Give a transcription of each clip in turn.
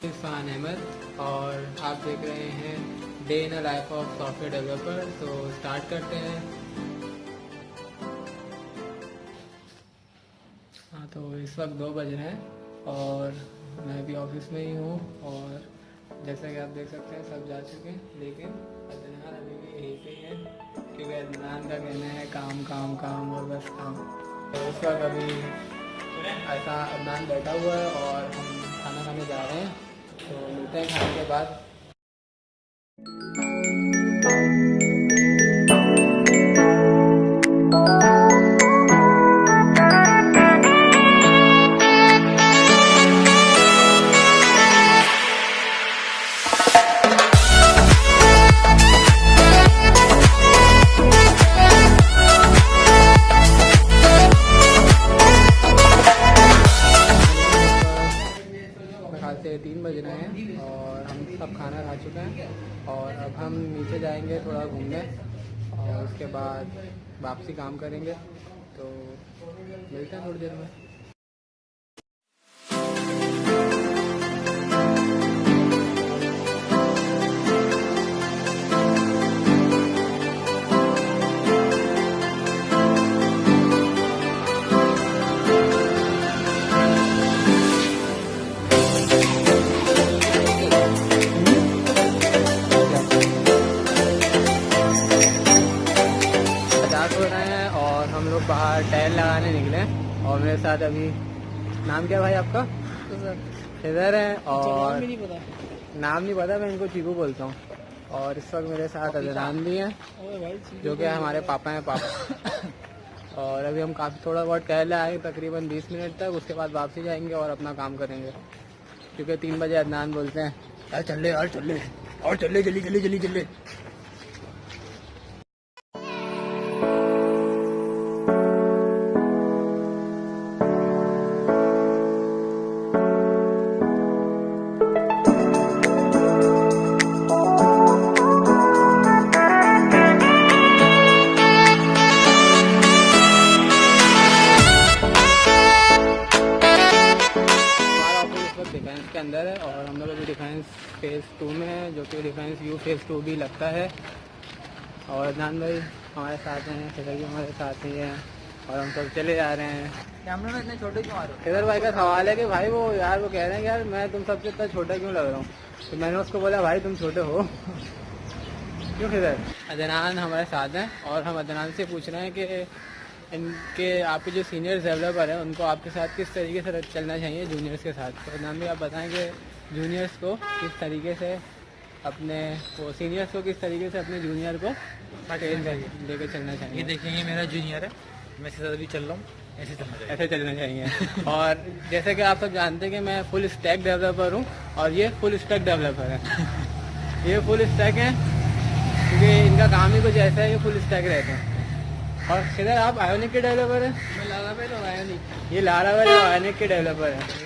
इरफान अहमद और आप देख रहे हैं day in a life of software developer. तो स्टार्ट करते हैं। हाँ, तो इस वक्त 2 बज रहे हैं और मैं भी ऑफिस में ही हूँ और जैसा कि आप देख सकते हैं सब जा चुके हैं, लेकिन अदनान अभी भी यहीं पे है क्योंकि अदनान का कहना है काम काम काम और बस काम। तो इस वक्त अभी ऐसा अदनान बैठा हुआ है और हम खाना खाने जा रहे हैं, तो मिलते हैं खाने के बाद। से 3 बज रहे हैं और हम सब खाना खा चुके हैं और अब हम नीचे जाएंगे थोड़ा घूमने और उसके बाद वापसी काम करेंगे। तो मिलते हैं थोड़ी देर में। हो रहे हैं और हम लोग बाहर टहल लगाने निकले और मेरे साथ अभी नाम क्या भाई आपका? इधर है और नाम नहीं पता, मैं इनको चीकू बोलता हूँ। और इस वक्त मेरे साथ अदनान भी हैं जो कि हमारे पापा हैं पापा। और अभी हम काफ़ी थोड़ा बहुत टहल आए तकरीबन 20 मिनट तक, उसके बाद वापसी जाएंगे और अपना काम करेंगे क्योंकि 3 बजे अदनान बोलते हैं यार चल ले यार चल ले और चल ले जल्दी जल्दी जल्दी जल्दी। डिफेंस के अंदर है और हम लोग अभी डिफेंस फेज़ 2 में है, जो कि डिफेंस यू फेज़ 2 भी लगता है। और अदनान भाई हमारे साथ हैं, खिदर भी हमारे साथ ही हैं और हम सब चले जा रहे हैं। कैमरे में इतने छोटे क्यों आ रहे हो? खिदर भाई का सवाल है कि भाई वो यार वो कह रहे हैं कि यार मैं तुम सबसे इतना छोटा क्यों लग रहा हूँ, तो मैंने उसको बोला भाई तुम छोटे हो क्यों खिदर? अदनान हमारे साथ हैं और हम अदनान से पूछ रहे हैं कि इनके आपके जो सीनियर डेवलपर हैं उनको आपके साथ किस तरीके से चलना चाहिए जूनियर्स के साथ। तो नाम भी आप बताएं कि जूनियर्स को किस तरीके से अपने वो सीनियर्स को किस तरीके से अपने जूनियर को लेकर चलना चाहिए। ये देखिए, ये मेरा जूनियर है, मैं इसके साथ अभी चल रहा हूँ, ऐसे चलना चाहिए। और जैसे कि आप सब जानते हैं कि मैं फुल स्टैक डेवलपर हूँ और ये फुल स्टैक डेवलपर है। ये फुल स्टैक है क्योंकि इनका काम ही कुछ ऐसा है, ये फुल स्टैक रहते हैं। और खिदर आप आयोनिक के डेवलपर हैं? मैं लारावेल और आयोनिक। ये लारावेल और आयोनिक के डेवलपर हैं।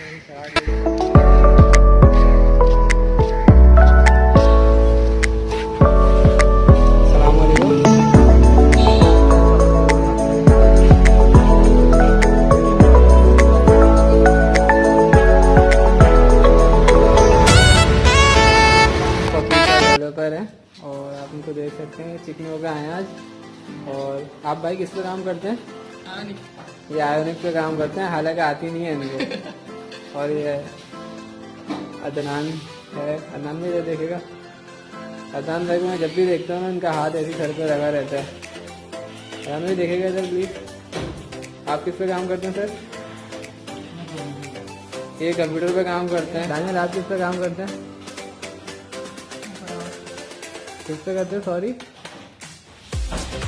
डेवलपर हैं और आप उनको देख सकते हैं चिकनी होकर आए आज। और आप भाई किस पे काम करते हैं? ये आयोनिक पे काम करते हैं, हालांकि आती नहीं है इनको। और ये अदनान है, अदनान में जो देखेगा अदनान भाई को मैं जब भी देखता हूँ ना इनका हाथ ऐसी सर पे लगा रहता है। अदनान भी देखेगा इधर प्लीज। आप किस पे काम करते हैं सर? ये कंप्यूटर पे काम करते हैं। दानियल आप किस पे काम करते हैं? किस पे करते हैं? सॉरी,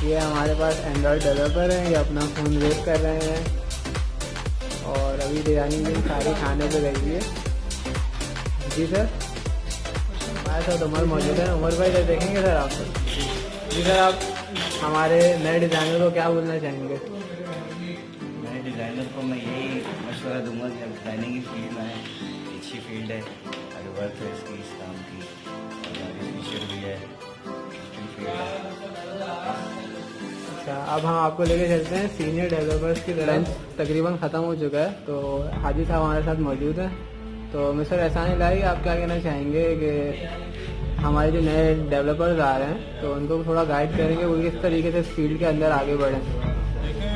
ये हमारे पास एंड्रॉयड डेवलपर हैं, ये अपना फ़ोन वेस्ट कर रहे हैं और अभी डिजाइनिंग दिन सारी खाने पे गई है। जी सर, हमारे साथ उमर मौजूद है। उमर भाई जब देखेंगे सर आप। जी सर, आप हमारे नए डिज़ाइनर को क्या बोलना चाहेंगे? नए डिज़ाइनर को मैं यही मशवरा दूंगा कि अब डिज़ाइनिंग की फील्ड में है, अच्छी फील्ड है, अगर वर्क है इसकी इस काम की और फ्यूचर भी है, अच्छा, अब हम आपको लेके चलते हैं सीनियर डेवलपर्स की तरफ। तकरीबन ख़त्म हो चुका है, तो हाजी साहब हमारे साथ मौजूद हैं तो मिस्टर एहसान इलाही, आप क्या कहना चाहेंगे कि हमारे जो नए डेवलपर्स आ रहे हैं तो उनको थोड़ा गाइड करेंगे वो किस तरीके से इस फील्ड के अंदर आगे बढ़ें? देखें,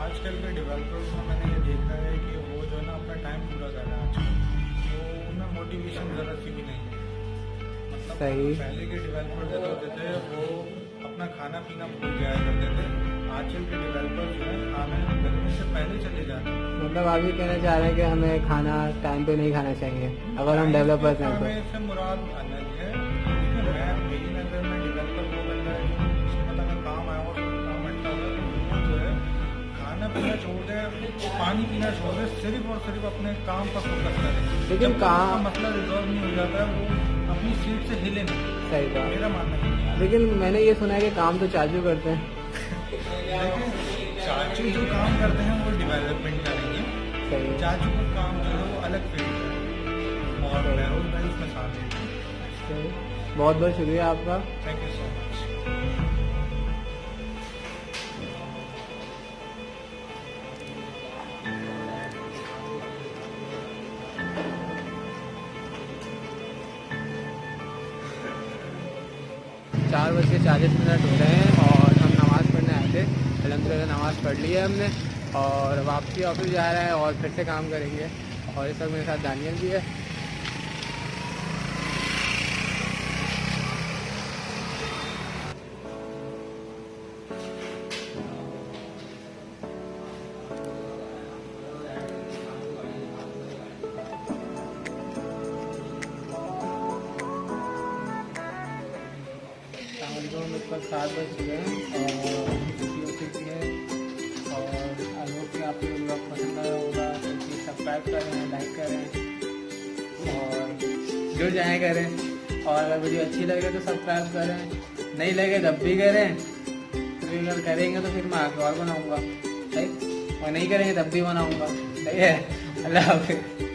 आजकल के डेवलपर्स में मैंने ये देखा है कि वो जो है ना अपना टाइम पूरा कर रहे हैं आजकल, तो उनमें मोटिवेशन ज़रा सी भी नहीं है। मतलब सही। पहले के डेवलपर जो होते थे वो अपना खाना पीना भूल जाया करते थे। आजकल के डेवलपर जो है खाना लगने से पहले चले जाते हैं। मतलब आप ये कहना चाह रहे हैं कि हमें खाना टाइम पे नहीं खाना चाहिए अगर हम डेवलपर्स हैं तो? हमें इससे मुराद अलग है। लेकिन मैं मेरी नज़र में डेवलपर वो बंदा है जो किस्मत में काम आया और काम अच्छा होगा, तो वो जो है खाना पीना छोड़ दे, पानी पीना छोड़ दे, सिर्फ और सिर्फ अपने काम पर फोकस करे। लेकिन जब काम- का मसला रिजॉल्व नहीं हो जाता है वो अपनी सीट से हिले नहीं। सही बात। मेरा मानना है। लेकिन मैंने ये सुना है कि काम तो चाचू करते हैं। लेकिन चाचू जो काम करते हैं वो डेवलपमेंट का नहीं है। सही। चाचू का काम जो है वो अलग फील्ड है और महरोज भाई उसमें साथ देते हैं। सही। बहुत बहुत शुक्रिया आपका। Thank you so much. 4:40 हो रहे हैं और हम नमाज़ पढ़ने आए थे। अल्हम्दुलिल्लाह नमाज़ पढ़ ली है हमने और वापसी ऑफिस जा रहे हैं और फिर से काम करेंगे। और इस वक्त मेरे साथ दानियल भी है। लगभग 7 बज चुके हैं और छुट्टी हो चुकी है। और आई होप कि आपको ब्लॉग पसंद आया होगा तो प्लीज़ सब्सक्राइब करें, लाइक करें और जुड़ जाएँ करें। और अगर वीडियो अच्छी लगे तो सब्सक्राइब करें, नहीं लगे तब भी करें। फिर अगर करेंगे तो फिर मैं आगे और बनाऊँगा, सही, और नहीं करेंगे तब भी बनाऊँगा, सही है। अल्लाह हाफिज़।